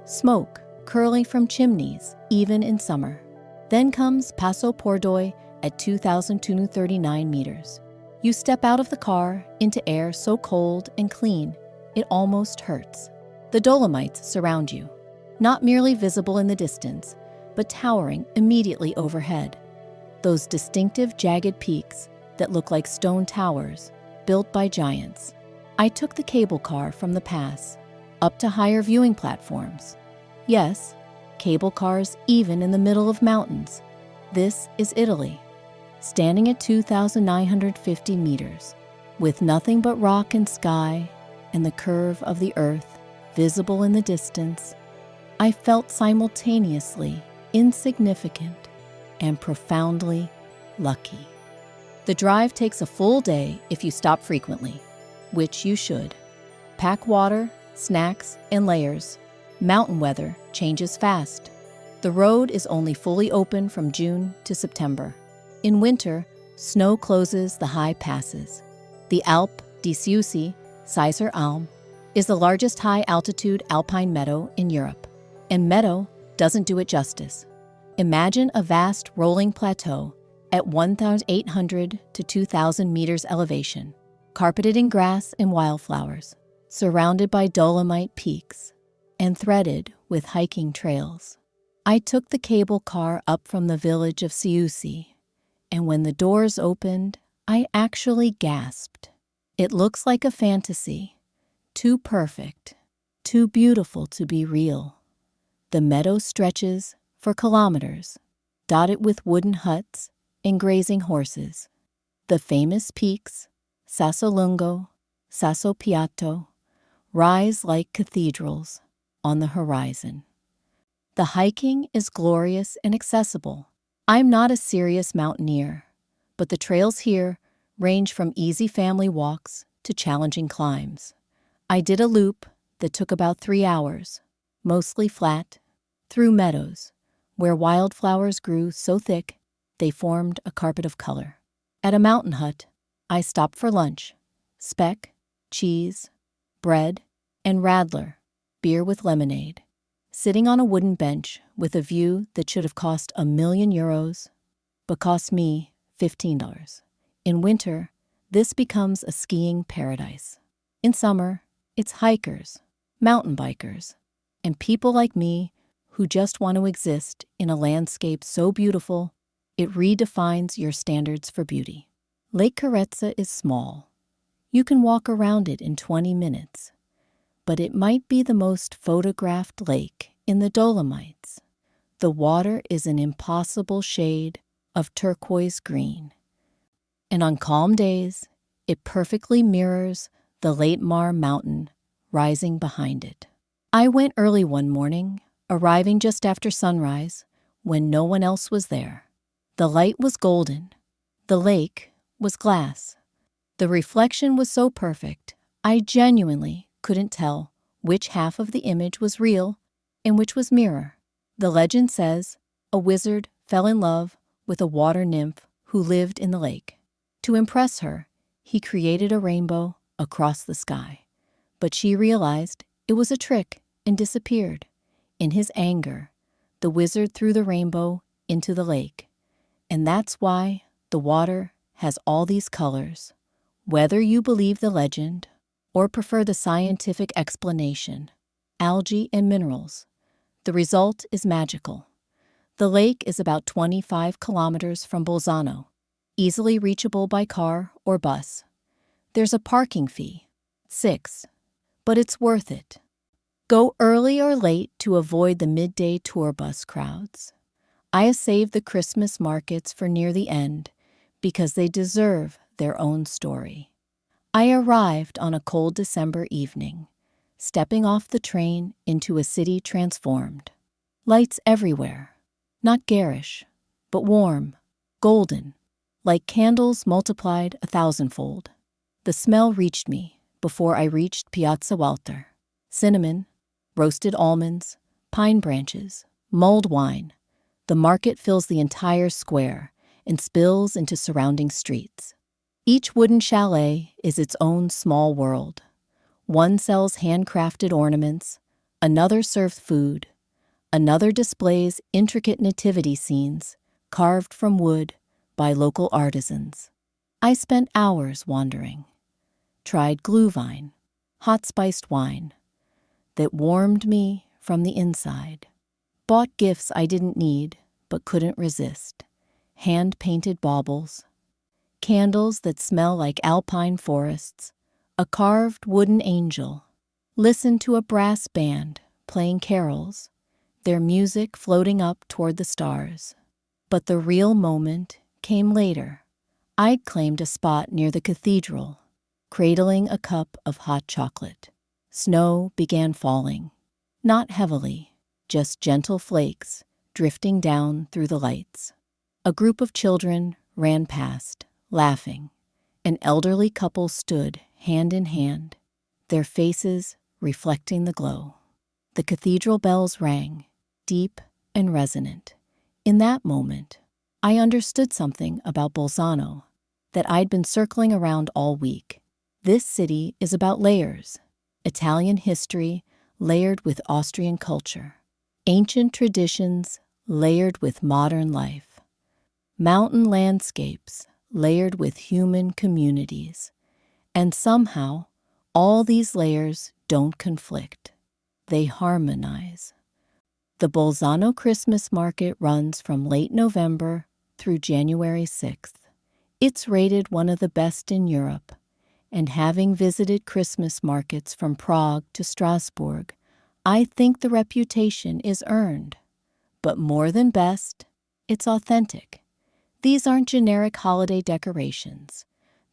[SPEAKER 1] smoke curling from chimneys even in summer. Then comes Passo Pordoi at 2,239 meters. You step out of the car into air so cold and clean, it almost hurts. The Dolomites surround you, not merely visible in the distance, but towering immediately overhead. Those distinctive jagged peaks that look like stone towers built by giants. I took the cable car from the pass, up to higher viewing platforms. Yes, cable cars even in the middle of mountains. This is Italy, standing at 2,950 meters, with nothing but rock and sky and the curve of the earth visible in the distance. I felt simultaneously insignificant and profoundly lucky. The drive takes a full day if you stop frequently, which you should. Pack water, snacks, and layers. Mountain weather changes fast. The road is only fully open from June to September. In winter, snow closes the high passes. The Alpe di Siusi, Sizer Alm, is the largest high-altitude alpine meadow in Europe, and meadow doesn't do it justice. Imagine a vast rolling plateau at 1,800 to 2,000 meters elevation, carpeted in grass and wildflowers, surrounded by Dolomite peaks, and threaded with hiking trails. I took the cable car up from the village of Siusi, and when the doors opened, I actually gasped. It looks like a fantasy, too perfect, too beautiful to be real. The meadow stretches for kilometers, dotted with wooden huts and grazing horses. The famous peaks, Sassolungo, Sasso Piatto, rise like cathedrals on the horizon. The hiking is glorious and accessible. I'm not a serious mountaineer, but the trails here range from easy family walks to challenging climbs. I did a loop that took about 3 hours, mostly flat, through meadows, where wildflowers grew so thick they formed a carpet of color. At a mountain hut, I stopped for lunch, speck, cheese, bread, and radler, beer with lemonade, sitting on a wooden bench with a view that should have cost €1,000,000, but cost me $15. In winter, this becomes a skiing paradise. In summer, it's hikers, mountain bikers, and people like me who just want to exist in a landscape so beautiful it redefines your standards for beauty. Lake Carezza is small. You can walk around it in 20 minutes, but it might be the most photographed lake in the Dolomites. The water is an impossible shade of turquoise green, and on calm days, it perfectly mirrors the Latemar mountain rising behind it. I went early one morning, arriving just after sunrise when no one else was there. The light was golden. The lake was glass. The reflection was so perfect, I genuinely couldn't tell which half of the image was real and which was mirror. The legend says a wizard fell in love with a water nymph who lived in the lake. To impress her, he created a rainbow across the sky. But she realized it was a trick and disappeared. In his anger, the wizard threw the rainbow into the lake. And that's why the water has all these colors. Whether you believe the legend or prefer the scientific explanation, algae and minerals, the result is magical. The lake is about 25 kilometers from Bolzano, easily reachable by car or bus. There's a parking fee, $6, but it's worth it. Go early or late to avoid the midday tour bus crowds. I have saved the Christmas markets for near the end because they deserve their own story. I arrived on a cold December evening, stepping off the train into a city transformed. Lights everywhere, not garish, but warm, golden, like candles multiplied 1,000-fold. The smell reached me before I reached Piazza Walter. Cinnamon, roasted almonds, pine branches, mulled wine. The market fills the entire square and spills into surrounding streets. Each wooden chalet is its own small world. One sells handcrafted ornaments, another serves food, another displays intricate nativity scenes carved from wood by local artisans. I spent hours wandering, tried glühwein, hot-spiced wine that warmed me from the inside, bought gifts I didn't need but couldn't resist, hand-painted baubles, candles that smell like alpine forests, a carved wooden angel, listened to a brass band playing carols, their music floating up toward the stars. But the real moment came later. I'd claimed a spot near the cathedral, cradling a cup of hot chocolate. Snow began falling, not heavily, just gentle flakes drifting down through the lights. A group of children ran past, laughing. An elderly couple stood hand in hand, their faces reflecting the glow. The cathedral bells rang, deep and resonant. In that moment, I understood something about Bolzano that I'd been circling around all week. This city is about layers. Italian history layered with Austrian culture. Ancient traditions layered with modern life. Mountain landscapes layered with human communities. And somehow, all these layers don't conflict. They harmonize. The Bolzano Christmas market runs from late November through January 6th. It's rated one of the best in Europe, and having visited Christmas markets from Prague to Strasbourg, I think the reputation is earned. But more than best, it's authentic. These aren't generic holiday decorations.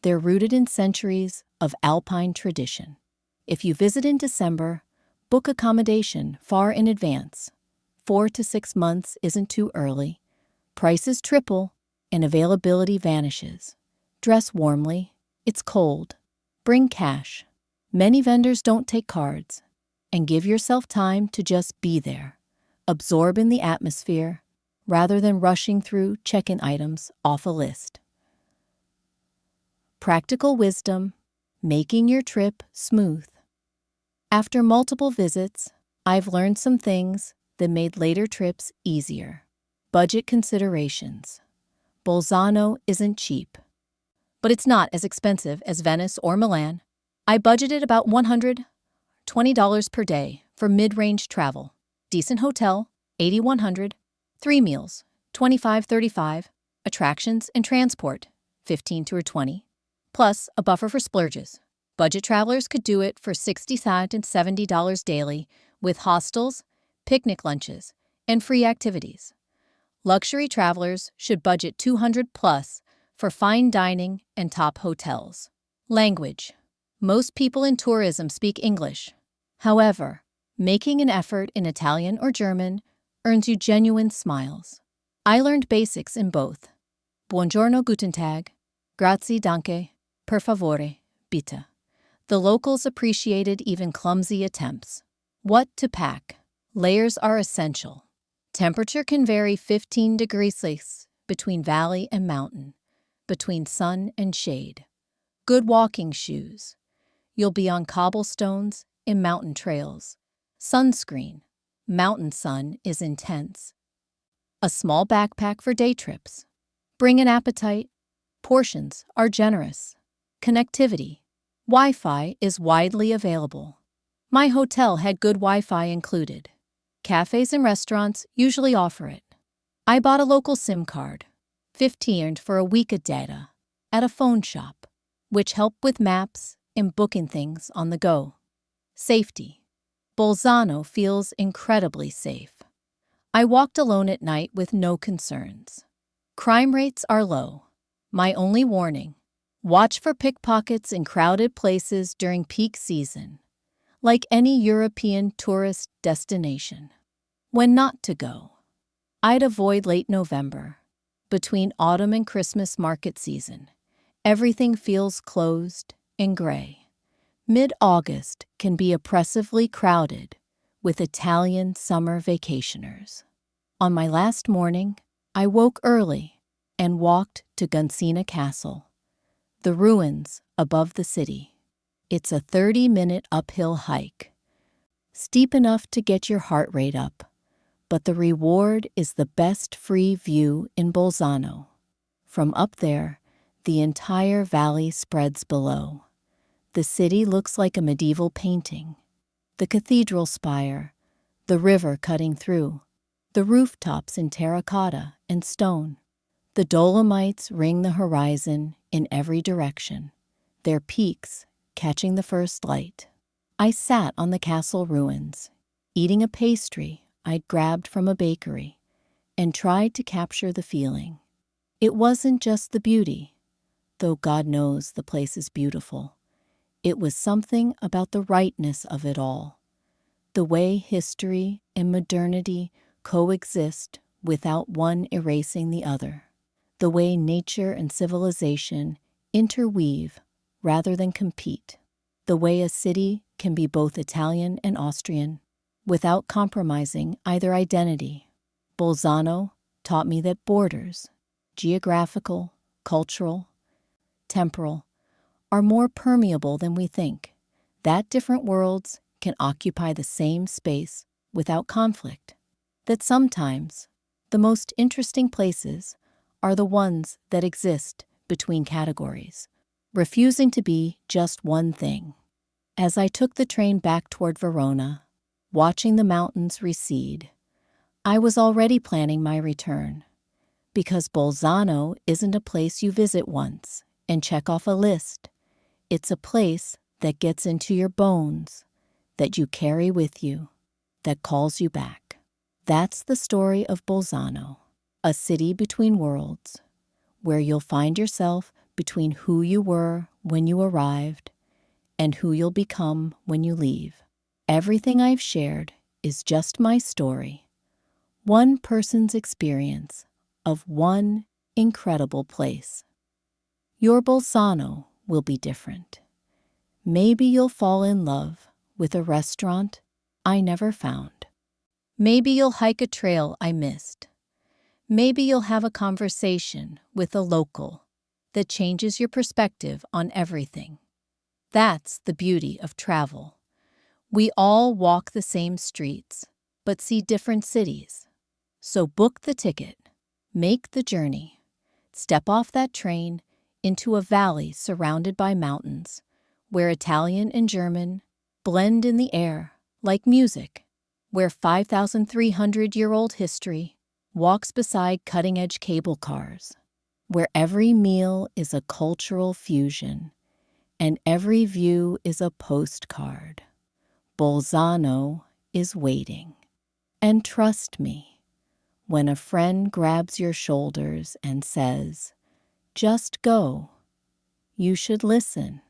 [SPEAKER 1] They're rooted in centuries of alpine tradition. If you visit in December, book accommodation far in advance. 4 to 6 months isn't too early. Prices triple and availability vanishes. Dress warmly. It's cold. Bring cash. Many vendors don't take cards. And give yourself time to just be there. Absorb in the atmosphere rather than rushing through check-in items off a list. Practical wisdom, making your trip smooth. After multiple visits, I've learned some things that made later trips easier. Budget considerations. Bolzano isn't cheap, but it's not as expensive as Venice or Milan. I budgeted about $120 per day for mid-range travel. Decent hotel, $8,100. 3 meals, $25-35. Attractions and transport, $15 to $20. Plus a buffer for splurges. Budget travelers could do it for $60 and $70 daily with hostels, picnic lunches, and free activities. Luxury travelers should budget $200 plus for fine dining and top hotels. Language. Most people in tourism speak English. However, making an effort in Italian or German earns you genuine smiles. I learned basics in both. Buongiorno, guten Tag, grazie, danke, per favore, bitte. The locals appreciated even clumsy attempts. What to pack? Layers are essential. Temperature can vary 15 degrees Celsius between valley and mountain, between sun and shade. Good walking shoes. You'll be on cobblestones in mountain trails. Sunscreen. Mountain sun is intense. A small backpack for day trips. Bring an appetite. Portions are generous. Connectivity. Wi-Fi is widely available. My hotel had good Wi-Fi included. Cafés and restaurants usually offer it. I bought a local SIM card, 15 for a week of data, at a phone shop, which helped with maps and booking things on the go. Safety. Bolzano feels incredibly safe. I walked alone at night with no concerns. Crime rates are low. My only warning: watch for pickpockets in crowded places during peak season, like any European tourist destination. When not to go. I'd avoid late November. Between autumn and Christmas market season, everything feels closed and gray. Mid-August can be oppressively crowded with Italian summer vacationers. On my last morning, I woke early and walked to Gunsina Castle, the ruins above the city. It's a 30-minute uphill hike, steep enough to get your heart rate up, but the reward is the best free view in Bolzano. From up there, the entire valley spreads below. The city looks like a medieval painting. The cathedral spire, the river cutting through, the rooftops in terracotta and stone. The Dolomites ring the horizon in every direction, their peaks catching the first light. I sat on the castle ruins, eating a pastry I'd grabbed from a bakery, and tried to capture the feeling. It wasn't just the beauty, though God knows the place is beautiful. It was something about the rightness of it all, the way history and modernity coexist without one erasing the other, the way nature and civilization interweave rather than compete, the way a city can be both Italian and Austrian without compromising either identity. Bolzano taught me that borders, geographical, cultural, temporal, are more permeable than we think, that different worlds can occupy the same space without conflict, that sometimes the most interesting places are the ones that exist between categories, refusing to be just one thing. As I took the train back toward Verona, watching the mountains recede, I was already planning my return, because Bolzano isn't a place you visit once and check off a list. It's a place that gets into your bones, that you carry with you, that calls you back. That's the story of Bolzano, a city between worlds, where you'll find yourself between who you were when you arrived and who you'll become when you leave. Everything I've shared is just my story, one person's experience of one incredible place. Your Bolzano will be different. Maybe you'll fall in love with a restaurant I never found. Maybe you'll hike a trail I missed. Maybe you'll have a conversation with a local that changes your perspective on everything. That's the beauty of travel. We all walk the same streets, but see different cities. So book the ticket, make the journey, step off that train into a valley surrounded by mountains, where Italian and German blend in the air like music, where 5,300-year-old history walks beside cutting-edge cable cars, where every meal is a cultural fusion and every view is a postcard. Bolzano is waiting. And trust me, when a friend grabs your shoulders and says, "Just go," you should listen.